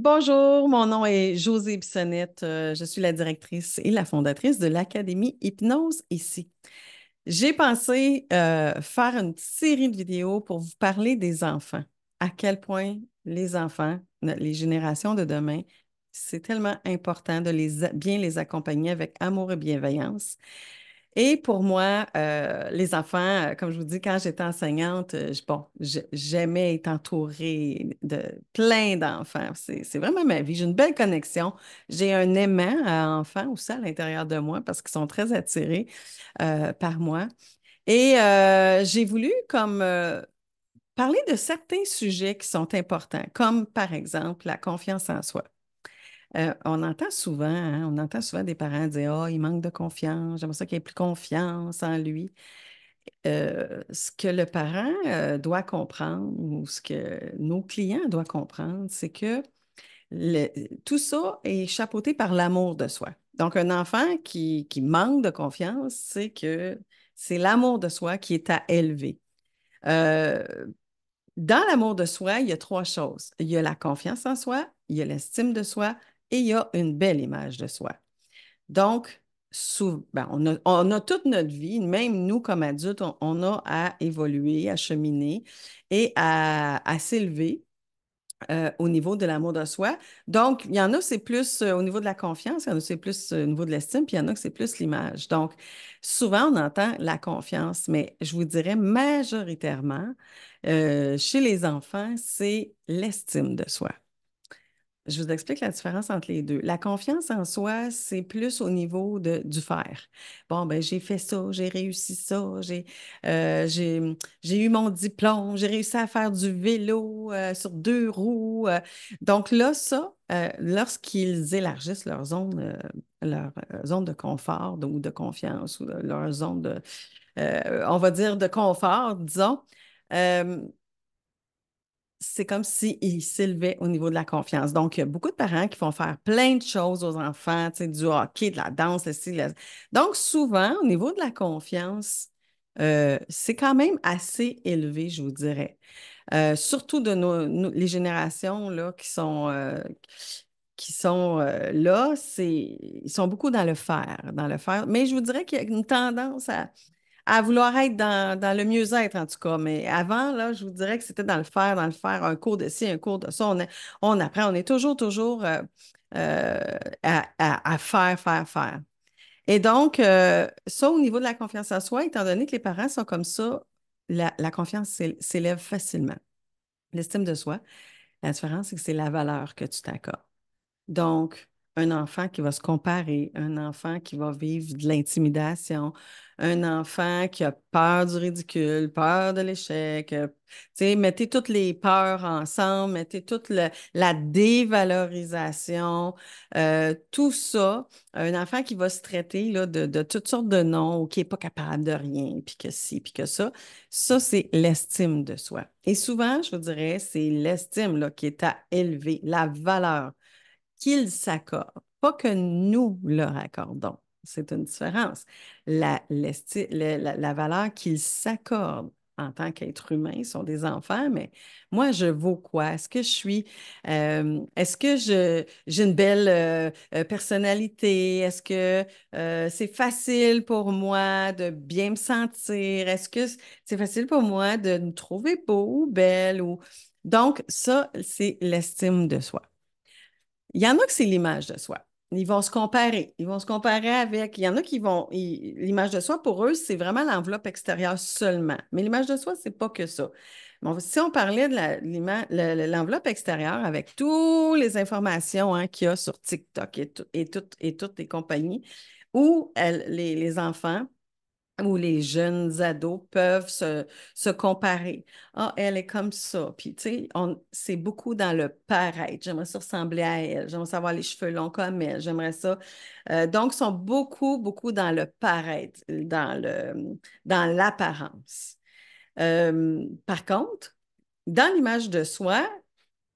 Bonjour, mon nom est Josée Bissonnette. Je suis la directrice et la fondatrice de l'Académie Hypnose ici. J'ai pensé faire une petite série de vidéos pour vous parler des enfants. À quel point les enfants, les générations de demain, c'est tellement important de bien les accompagner avec amour et bienveillance. Et pour moi, les enfants, comme je vous dis, quand j'étais enseignante, j'aimais être entourée de plein d'enfants. C'est vraiment ma vie. J'ai une belle connexion. J'ai un aimant à enfants aussi à l'intérieur de moi parce qu'ils sont très attirés par moi. Et j'ai voulu parler de certains sujets qui sont importants, comme par exemple la confiance en soi. On entend souvent des parents dire, il manque de confiance, j'aimerais ça qu'il ait plus confiance en lui. Ce que le parent doit comprendre ou ce que nos clients doivent comprendre, c'est que le- tout ça est chapeauté par l'amour de soi. Donc, un enfant qui manque de confiance, c'est que c'est l'amour de soi qui est à élever. Euh, Dans l'amour de soi, il y a trois choses. Il y a la confiance en soi, il y a l'estime de soi et il y a une belle image de soi. Donc, on a toute notre vie, même nous comme adultes, on a à évoluer, à cheminer et à s'élever au niveau de l'amour de soi. Donc, il y en a, c'est plus au niveau de la confiance, il y en a, c'est plus au niveau de l'estime, puis il y en a que c'est plus l'image. Donc, souvent, on entend la confiance, mais je vous dirais majoritairement, chez les enfants, c'est l'estime de soi. Je vous explique la différence entre les deux. La confiance en soi, c'est plus au niveau du faire. Bon, ben j'ai fait ça, j'ai réussi ça, j'ai eu mon diplôme, j'ai réussi à faire du vélo sur deux roues. Donc là, ça, lorsqu'ils élargissent leur zone de confort ou de confiance ou leur zone on va dire, de confort, disons, euh, c'est comme s'ils s'élevaient au niveau de la confiance. Donc, il y a beaucoup de parents qui font faire plein de choses aux enfants, tu sais, du hockey, de la danse, le style. Donc, souvent, au niveau de la confiance, c'est quand même assez élevé, je vous dirais. Surtout de les générations là, qui sont là, ils sont beaucoup dans le faire, dans le faire. Mais je vous dirais qu'il y a une tendance à vouloir être dans le mieux-être, en tout cas. Mais avant, là, je vous dirais que c'était dans le faire, un cours de ci, un cours de ça. On apprend, on est toujours euh, à faire, faire, faire. Et donc, ça, au niveau de la confiance en soi, étant donné que les parents sont comme ça, la confiance s'élève facilement. L'estime de soi, la différence, c'est que c'est la valeur que tu t'accordes. Donc, un enfant qui va se comparer, un enfant qui va vivre de l'intimidation, un enfant qui a peur du ridicule, peur de l'échec. Tu sais, mettez toutes les peurs ensemble, mettez toute la dévalorisation, tout ça. Un enfant qui va se traiter là, de toutes sortes de noms ou qui n'est pas capable de rien, puis que ci, puis que ça, c'est l'estime de soi. Et souvent, je vous dirais, c'est l'estime là, qui est à élever, la valeur qu'ils s'accordent, pas que nous leur accordons. C'est une différence. La valeur qu'ils s'accordent en tant qu'être humain, ils sont des enfants, mais moi, je vaux quoi? Est-ce que j'ai une belle personnalité? Est-ce que c'est facile pour moi de bien me sentir? Est-ce que c'est facile pour moi de me trouver beau ou belle? Donc, ça, c'est l'estime de soi. Il y en a que c'est l'image de soi. Ils vont se comparer. Ils vont se comparer avec. Il y en a qui vont. L'image de soi, pour eux, c'est vraiment l'enveloppe extérieure seulement. Mais l'image de soi, c'est pas que ça. Bon, si on parlait de l'enveloppe extérieure avec toutes les informations hein, qu'il y a sur TikTok et toutes les compagnies, où les enfants où les jeunes ados peuvent se comparer. Ah, elle est comme ça. Puis, tu sais, c'est beaucoup dans le paraître. J'aimerais ça ressembler à elle. J'aimerais ça avoir les cheveux longs comme elle. J'aimerais ça. Donc, ils sont beaucoup dans le paraître, dans l'apparence. Par contre, dans l'image de soi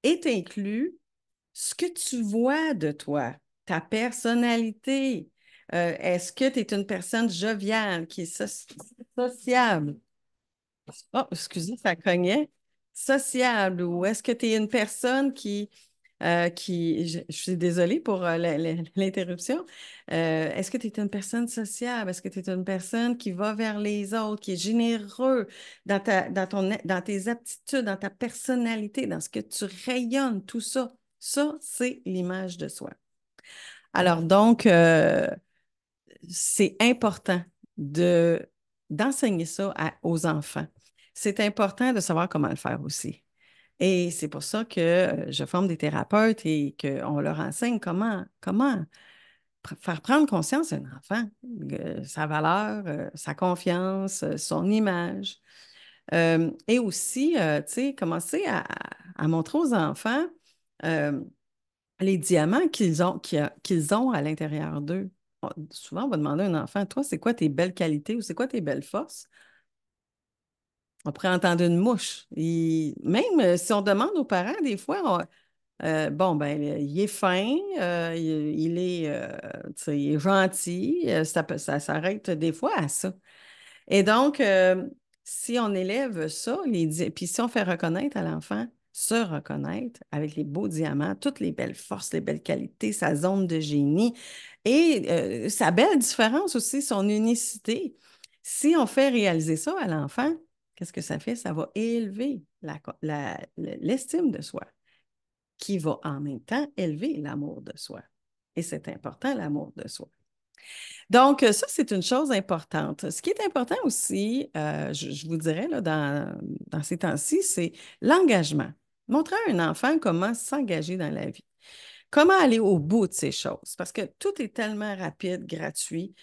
est inclus ce que tu vois de toi, ta personnalité. Est-ce que tu es une personne joviale, qui est sociable? Oh, excusez, ça cognait. Sociable, ou est-ce que tu es une personne je suis désolée pour l'interruption. Est-ce que tu es une personne sociable? Est-ce que tu es une personne qui va vers les autres, qui est généreux dans tes aptitudes, dans ta personnalité, dans ce que tu rayonnes, tout ça? Ça, c'est l'image de soi. Alors donc, c'est important de, d'enseigner ça aux enfants. C'est important de savoir comment le faire aussi. Et c'est pour ça que je forme des thérapeutes et qu'on leur enseigne comment faire prendre conscience à un enfant, sa valeur, sa confiance, son image. Et aussi, tu sais, commencer à montrer aux enfants euh, les diamants qu'ils ont à l'intérieur d'eux. Souvent, on va demander à un enfant, toi, c'est quoi tes belles qualités ou c'est quoi tes belles forces? On pourrait entendre une mouche. Même si on demande aux parents, des fois, bon, ben, il est fin, tu sais, il est gentil, ça s'arrête des fois à ça. Et donc, si on élève ça, puis si on fait reconnaître à l'enfant, se reconnaître avec les beaux diamants, toutes les belles forces, les belles qualités, sa zone de génie et sa belle différence aussi, son unicité. Si on fait réaliser ça à l'enfant, qu'est-ce que ça fait? Ça va élever l'estime de soi, qui va en même temps élever l'amour de soi. Et c'est important, l'amour de soi. Donc, ça, c'est une chose importante. Ce qui est important aussi, je vous dirais, là, dans ces temps-ci, c'est l'engagement. Montrer à un enfant comment s'engager dans la vie. Comment aller au bout de ces choses? Parce que tout est tellement rapide, gratuit,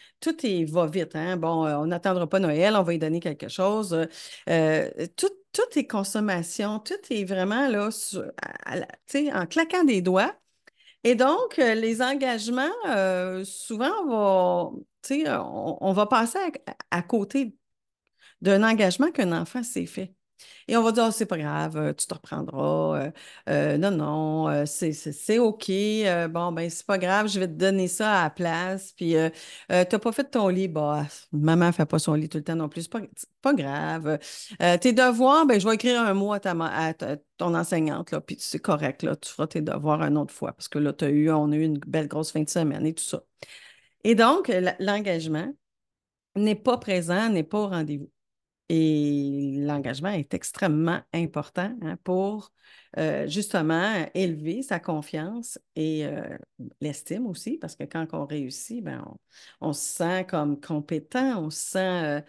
va vite, hein? Bon, on n'attendra pas Noël, on va lui donner quelque chose. Tout est consommation, tout est vraiment là, tu sais, en claquant des doigts. Et donc, les engagements, souvent, tu sais, on va passer à côté d'un engagement qu'un enfant s'est fait. Et on va dire, oh, c'est pas grave, tu te reprendras. Non, non, c'est OK. Bon, ben, c'est pas grave, je vais te donner ça à la place. Puis, t'as pas fait ton lit. Bah, maman ne fait pas son lit tout le temps non plus. C'est pas grave. Tes devoirs, ben, je vais écrire un mot à ton enseignante, là, puis c'est correct, là. Tu feras tes devoirs une autre fois parce que là, on a eu une belle grosse fin de semaine et tout ça. Et donc, l'engagement n'est pas présent, n'est pas au rendez-vous. Et l'engagement est extrêmement important hein, pour justement élever sa confiance et l'estime aussi, parce que quand on réussit, ben, on se sent comme compétent, on se sent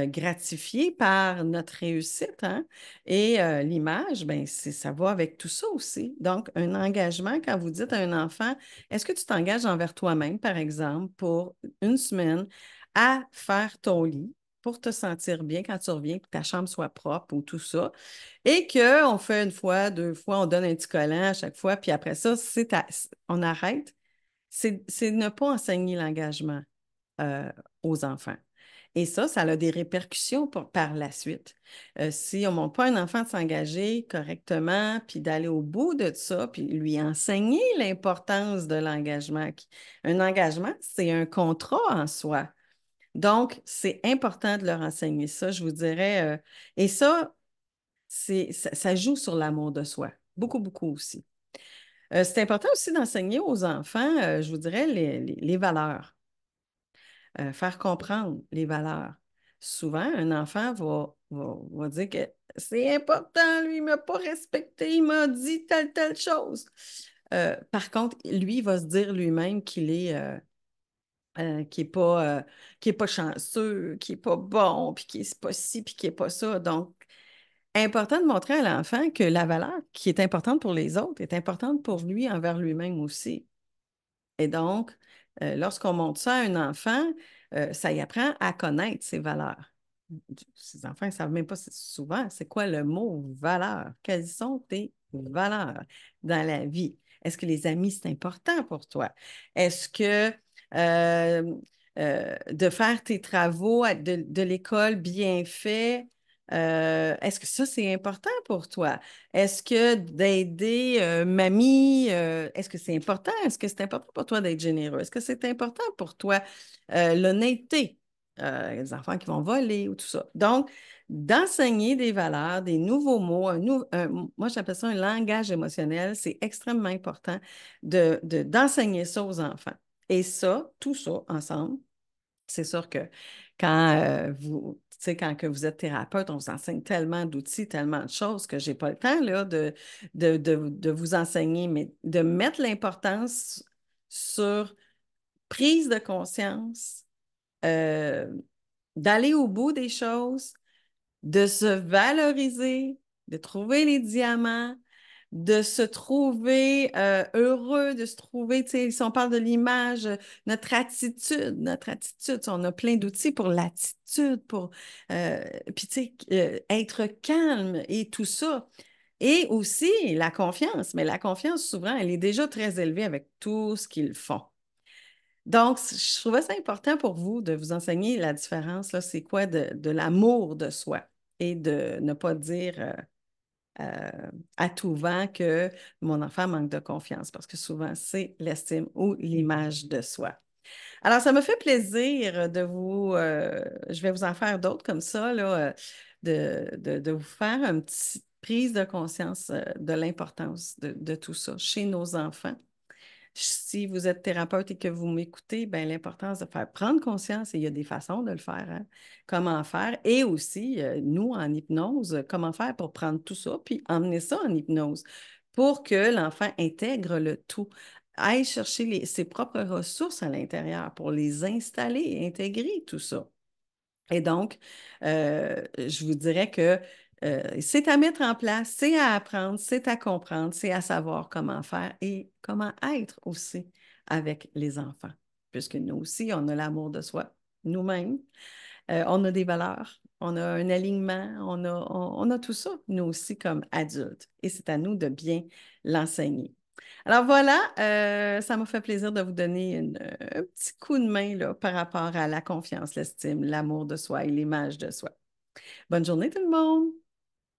gratifié par notre réussite. Hein. Et l'image, ben, ça va avec tout ça aussi. Donc, un engagement, quand vous dites à un enfant, est-ce que tu t'engages envers toi-même, par exemple, pour une semaine à faire ton lit? Pour te sentir bien quand tu reviens, que ta chambre soit propre ou tout ça. Et qu'on fait une fois, deux fois, on donne un petit collant à chaque fois, puis après ça, on arrête. C'est ne pas enseigner l'engagement aux enfants. Et ça a des répercussions par la suite. Si on ne montre pas à un enfant de s'engager correctement, puis d'aller au bout de ça, puis lui enseigner l'importance de l'engagement. Un engagement, c'est un contrat en soi. Donc, c'est important de leur enseigner ça, je vous dirais. Et ça, ça joue sur l'amour de soi, beaucoup, beaucoup aussi. C'est important aussi d'enseigner aux enfants, je vous dirais, les valeurs, faire comprendre les valeurs. Souvent, un enfant va dire que c'est important, lui, il ne m'a pas respecté, il m'a dit telle chose. Par contre, lui, il va se dire lui-même qui est pas chanceux, qui est pas bon, puis qui est pas ci, puis qui est pas ça. Donc, important de montrer à l'enfant que la valeur qui est importante pour les autres est importante pour lui envers lui-même aussi. Et donc, lorsqu'on montre ça à un enfant, ça y apprend à connaître ses valeurs. Ces enfants ne savent même pas souvent c'est quoi le mot valeur. Quelles sont tes valeurs dans la vie? Est-ce que les amis, c'est important pour toi? Est-ce que euh, de faire tes travaux de l'école bien fait, est-ce que ça, c'est important pour toi? Est-ce que d'aider mamie, est-ce que c'est important? Est-ce que c'est important pour toi d'être généreux? Est-ce que c'est important pour toi l'honnêteté? Les enfants qui vont voler ou tout ça. Donc, d'enseigner des valeurs, des nouveaux mots. Moi, j'appelle ça un langage émotionnel. C'est extrêmement important d'enseigner ça aux enfants. Et ça, tout ça ensemble, c'est sûr que quand tu sais, quand que vous êtes thérapeute, on vous enseigne tellement d'outils, tellement de choses que je n'ai pas le temps là, de vous enseigner, mais de mettre l'importance sur prise de conscience, euh, d'aller au bout des choses, de se valoriser, de trouver les diamants, de se trouver heureux, de se trouver, tu sais, si on parle de l'image, notre attitude, on a plein d'outils pour l'attitude, puis tu sais, être calme et tout ça. Et aussi la confiance, mais la confiance, souvent, elle est déjà très élevée avec tout ce qu'ils font. Donc, je trouvais ça important pour vous de vous enseigner la différence, là, c'est quoi de l'amour de soi et de ne pas dire à tout vent que mon enfant manque de confiance, parce que souvent, c'est l'estime ou l'image de soi. Alors, ça me fait plaisir je vais vous en faire d'autres comme ça, là, de vous faire une petite prise de conscience de l'importance de tout ça chez nos enfants. Si vous êtes thérapeute et que vous m'écoutez, ben, l'importance de faire prendre conscience, et il y a des façons de le faire, hein, comment faire, et aussi, nous, en hypnose, comment faire pour prendre tout ça, puis emmener ça en hypnose pour que l'enfant intègre le tout, aille chercher ses propres ressources à l'intérieur pour les installer et intégrer tout ça. Et donc, je vous dirais que c'est à mettre en place, c'est à apprendre, c'est à comprendre, c'est à savoir comment faire et comment être aussi avec les enfants. Puisque nous aussi, on a l'amour de soi, nous-mêmes, on a des valeurs, on a un alignement, on a tout ça, nous aussi, comme adultes. Et c'est à nous de bien l'enseigner. Alors voilà, ça m'a fait plaisir de vous donner un petit coup de main là, par rapport à la confiance, l'estime, l'amour de soi et l'image de soi. Bonne journée tout le monde!